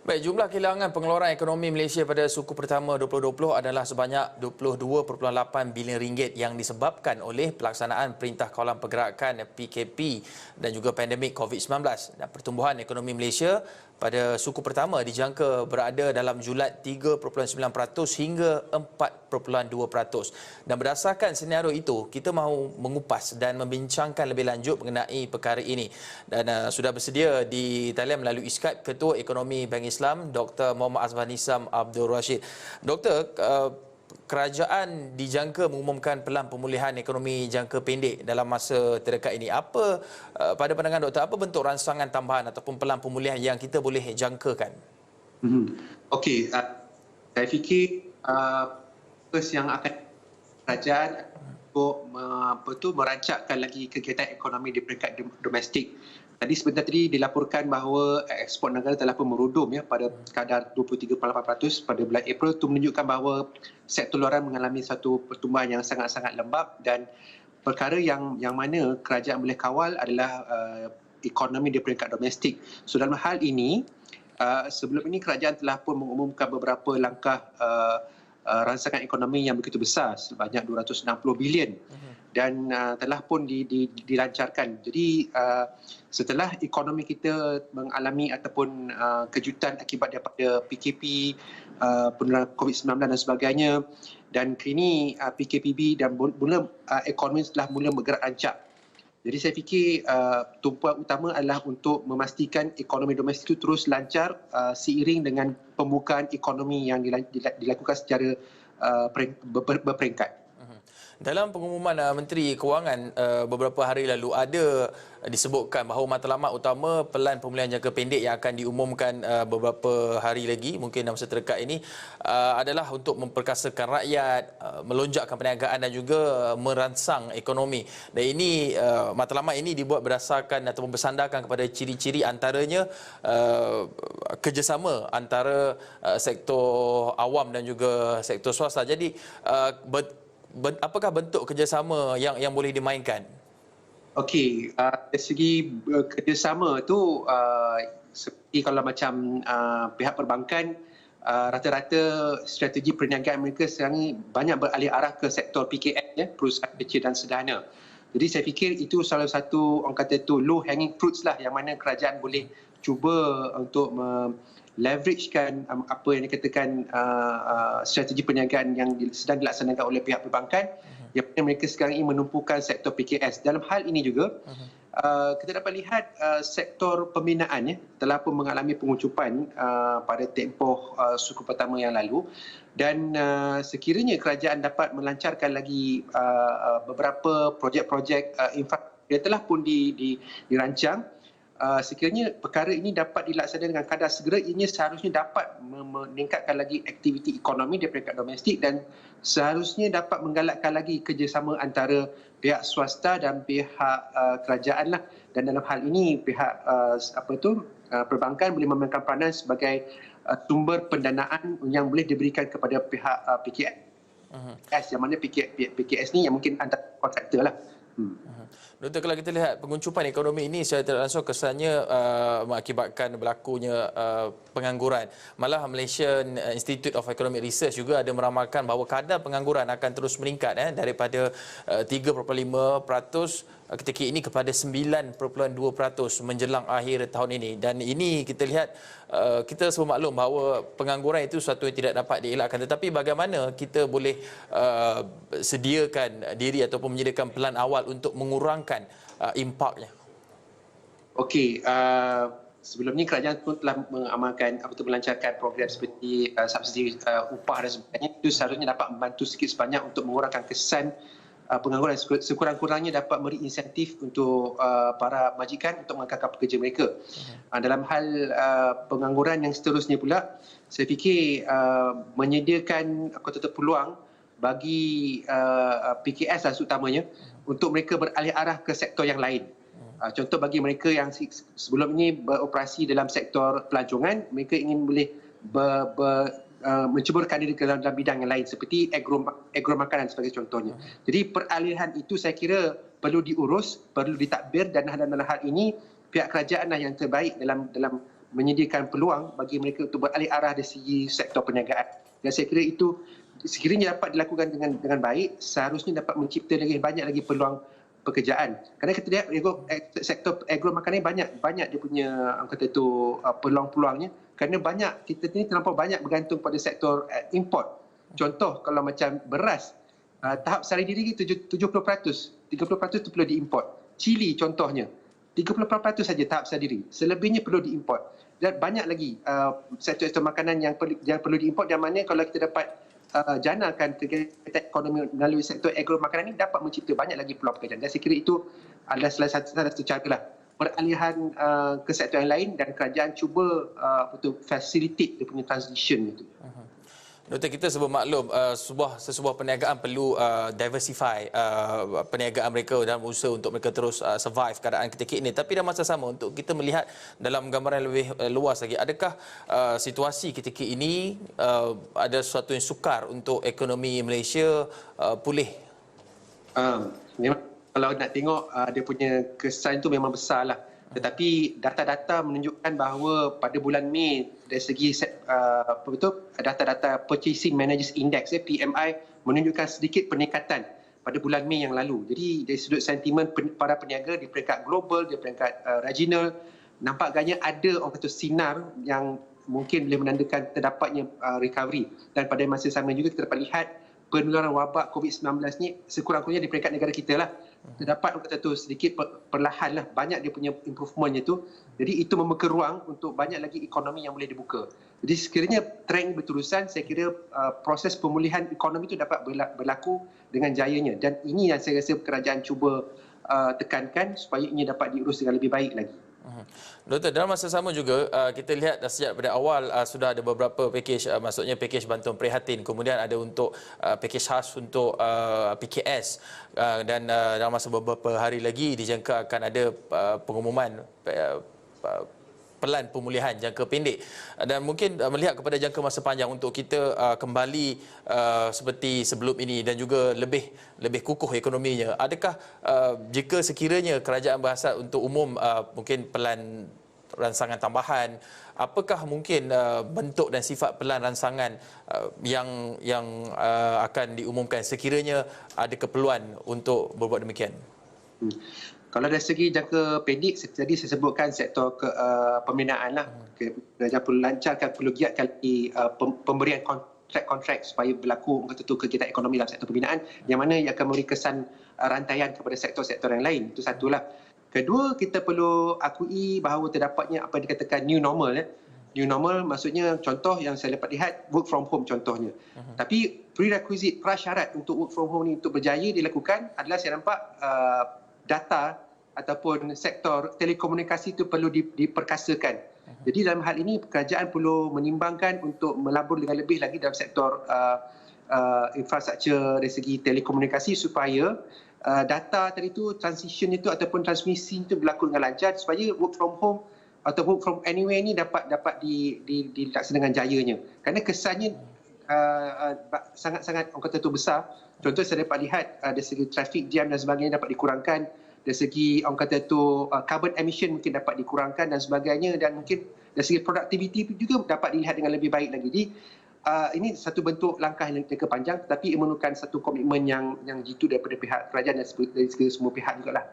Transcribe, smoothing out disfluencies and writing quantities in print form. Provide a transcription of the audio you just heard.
Baik, jumlah kehilangan pengeluaran ekonomi Malaysia pada suku pertama 2020 adalah sebanyak 22.8 bilion ringgit yang disebabkan oleh pelaksanaan Perintah Kawalan Pergerakan PKP dan juga pandemik COVID-19. Dan pertumbuhan ekonomi Malaysia pada suku pertama dijangka berada dalam julat 3.9% hingga 4.2%. Dan berdasarkan senario itu, kita mahu mengupas dan membincangkan lebih lanjut mengenai perkara ini. Dan sudah bersedia di talian melalui Skype Ketua Ekonomi Bank Islam Dr. Muhammad Azman Nisam Abdul Rashid. Doktor, kerajaan dijangka mengumumkan pelan pemulihan ekonomi jangka pendek dalam masa terdekat ini. Apa pada pandangan doktor, apa bentuk rangsangan tambahan ataupun pelan pemulihan yang kita boleh jangkakan? Okey, saya fikir yang akan kerajaan untuk merancangkan lagi kegiatan ekonomi di peringkat domestik. Tadi sebentar tadi dilaporkan bahawa ekspor negara telah pun merudum pada kadar 23.8% pada bulan April. Itu menunjukkan bahawa sektor luaran mengalami satu pertumbuhan yang sangat-sangat lembap, dan perkara yang mana kerajaan boleh kawal adalah ekonomi di peringkat domestik. So dalam hal ini, sebelum ini kerajaan telah pun mengumumkan beberapa langkah rangsangan ekonomi yang begitu besar sebanyak 260 bilion dan telah pun dilancarkan. Jadi setelah ekonomi kita mengalami ataupun kejutan akibat daripada PKP, penularan COVID-19 dan sebagainya, dan kini PKPB dan ekonomi telah mula bergerak rancak. Jadi saya fikir tumpuan utama adalah untuk memastikan ekonomi domestik itu terus lancar seiring dengan pembukaan ekonomi yang dilakukan secara berperingkat. Dalam pengumuman Menteri Kewangan beberapa hari lalu ada disebutkan bahawa matlamat utama pelan pemulihan jangka pendek yang akan diumumkan beberapa hari lagi, mungkin dalam masa terdekat ini, adalah untuk memperkasakan rakyat, melonjakkan perniagaan dan juga merangsang ekonomi. Dan ini matlamat ini dibuat berdasarkan ataupun bersandarkan kepada ciri-ciri antaranya kerjasama antara sektor awam dan juga sektor swasta. Jadi apakah bentuk kerjasama yang boleh dimainkan? Okey, dari segi kerjasama tu seperti kalau macam pihak perbankan, rata-rata strategi perniagaan mereka sekarang ni banyak beralih arah ke sektor PKS, perusahaan kecil dan sederhana. Jadi saya fikir itu salah satu, orang kata tu low hanging fruits lah, yang mana kerajaan boleh cuba untuk leveragekan apa yang dikatakan strategi perniagaan yang sedang dilaksanakan oleh pihak perbankan, yang mana mereka sekarang ini menumpukan sektor PKS. Dalam hal ini juga kita dapat lihat sektor pembinaan telah pun mengalami pengucupan pada tempoh suku pertama yang lalu, dan sekiranya kerajaan dapat melancarkan lagi beberapa projek-projek infrastruktur yang telah pun dirancang, sekiranya perkara ini dapat dilaksanakan dengan kadar segera, ini seharusnya dapat meningkatkan lagi aktiviti ekonomi di peringkat domestik dan seharusnya dapat menggalakkan lagi kerjasama antara pihak swasta dan pihak kerajaan lah. Dan dalam hal ini pihak perbankan boleh memainkan peranan sebagai sumber pendanaan yang boleh diberikan kepada pihak PKS, yang mana PKS ni yang mungkin antara kontraktor lah. Doktor, kalau kita lihat penguncupan ekonomi ini secara tidak langsung kesannya mengakibatkan berlakunya pengangguran. Malah Malaysian Institute of Economic Research juga ada meramalkan bahawa kadar pengangguran akan terus meningkat daripada 3.5% ketika ini kepada 9.2% menjelang akhir tahun ini. Dan ini kita lihat, kita semua maklum bahawa pengangguran itu sesuatu yang tidak dapat dielakkan. Tetapi bagaimana kita boleh sediakan diri ataupun menyediakan pelan awal untuk mengurangkan impaknya? Okey, sebelum ini kerajaan pun telah mengamalkan melancarkan program seperti subsidi upah dan sebagainya. Itu seharusnya dapat membantu sikit sebanyak untuk mengurangkan kesan pengangguran. Sekurang-kurangnya dapat memberi insentif untuk para majikan untuk mengekalkan pekerja mereka. Dalam hal pengangguran yang seterusnya pula, saya fikir menyediakan peluang bagi PKS lah terutamanya untuk mereka beralih arah ke sektor yang lain. Contoh, bagi mereka yang sebelum ini beroperasi dalam sektor pelancongan, mereka ingin boleh menceburkan diri ke dalam bidang yang lain seperti agro makanan sebagai contohnya. Jadi peralihan itu saya kira perlu diurus, perlu ditadbir, dan dalam hal ini pihak kerajaan yang terbaik dalam menyediakan peluang bagi mereka untuk beralih arah dari segi sektor perniagaan. Dan saya kira itu sekiranya dapat dilakukan dengan baik, seharusnya dapat mencipta lagi banyak lagi peluang pekerjaan. Kerana kita lihat sektor agro makanan banyak dia punya kata itu peluang-peluangnya, kerana kita ni terlampau banyak bergantung pada sektor import. Contoh kalau macam beras, tahap sehari diri 70%, 30% itu perlu diimport. Cili contohnya, 30% saja tahap sehari diri, selebihnya perlu diimport. Dan banyak lagi sektor-sektor makanan yang perlu diimport, yang mana kalau kita dapat janakan kegiatan ekonomi melalui sektor agro makanan ini dapat mencipta banyak lagi peluang pekerjaan. Dan saya kira itu adalah salah satu cara lah peralihan ke sektor yang lain, dan kerajaan cuba untuk facilitate dia punya transition itu. Doktor, kita sebut maklum sebuah perniagaan perlu diversify perniagaan mereka dalam usaha untuk mereka terus survive keadaan ketika ini. Tapi dalam masa sama, untuk kita melihat dalam gambaran lebih luas lagi, adakah situasi ketika ini ada sesuatu yang sukar untuk ekonomi Malaysia pulih? Memang kalau nak tengok dia punya kesan itu memang besar lah. Tetapi data-data menunjukkan bahawa pada bulan Mei dari segi data-data Purchasing Managers Index PMI menunjukkan sedikit peningkatan pada bulan Mei yang lalu. Jadi dari sudut sentimen para peniaga di peringkat global, di peringkat regional, nampaknya ada orang kata sinar yang mungkin boleh menandakan terdapatnya recovery. Dan pada masa sama juga kita dapat lihat penularan wabak COVID-19 ni sekurang-kurangnya di peringkat negara kita lah terdapat orang kata tu sedikit perlahan lah, banyak dia punya improvementnya tu. Jadi itu membuka ruang untuk banyak lagi ekonomi yang boleh dibuka. Jadi sekiranya trend berterusan, saya kira proses pemulihan ekonomi itu dapat berlaku dengan jayanya, dan ini yang saya rasa kerajaan cuba tekankan supaya ini dapat diurus dengan lebih baik lagi. Doktor, dalam masa sama juga kita lihat sejak pada awal sudah ada beberapa pakej, maksudnya pakej bantuan prihatin, kemudian ada untuk pakej khas untuk PKS, dan dalam masa beberapa hari lagi dijangka akan ada pengumuman pelan pemulihan jangka pendek, dan mungkin melihat kepada jangka masa panjang untuk kita kembali seperti sebelum ini dan juga lebih kukuh ekonominya. Adakah jika sekiranya kerajaan berhasrat untuk umum mungkin pelan ransangan tambahan, apakah mungkin bentuk dan sifat pelan ransangan yang akan diumumkan sekiranya ada keperluan untuk berbuat demikian? Kalau dari segi jangka pendek, tadi saya sebutkan sektor pembinaan lah. Kerajaan perlu lancarkan, perlu giatkan pemberian kontrak supaya berlaku kegiatan ekonomi dalam sektor pembinaan, yang mana ia akan memberi kesan rantaian kepada sektor-sektor yang lain. Itu satulah. Kedua, kita perlu akui bahawa terdapatnya apa yang dikatakan new normal. New normal maksudnya, contoh yang saya dapat lihat, work from home contohnya. Tapi prerequisite, prasyarat untuk work from home ni untuk berjaya dilakukan adalah saya nampak data ataupun sektor telekomunikasi itu perlu diperkasakan. Jadi dalam hal ini kerajaan perlu menimbangkan untuk melabur dengan lebih lagi dalam sektor infrastruktur dari segi telekomunikasi supaya data tadi itu, transition itu ataupun transmisi itu berlaku dengan lancar, supaya work from home atau work from anywhere ini dapat dilaksanakan dengan jayanya. Kerana kesannya sangat-sangat orang kata itu besar. Contoh saya dapat lihat dari segi traffic jam dan sebagainya dapat dikurangkan. Dari segi orang kata itu carbon emission mungkin dapat dikurangkan dan sebagainya, dan mungkin dari segi productivity juga dapat dilihat dengan lebih baik lagi. Jadi ini satu bentuk langkah yang jangka panjang, tetapi memerlukan satu komitmen yang jitu daripada pihak kerajaan dan dari segi semua pihak juga lah.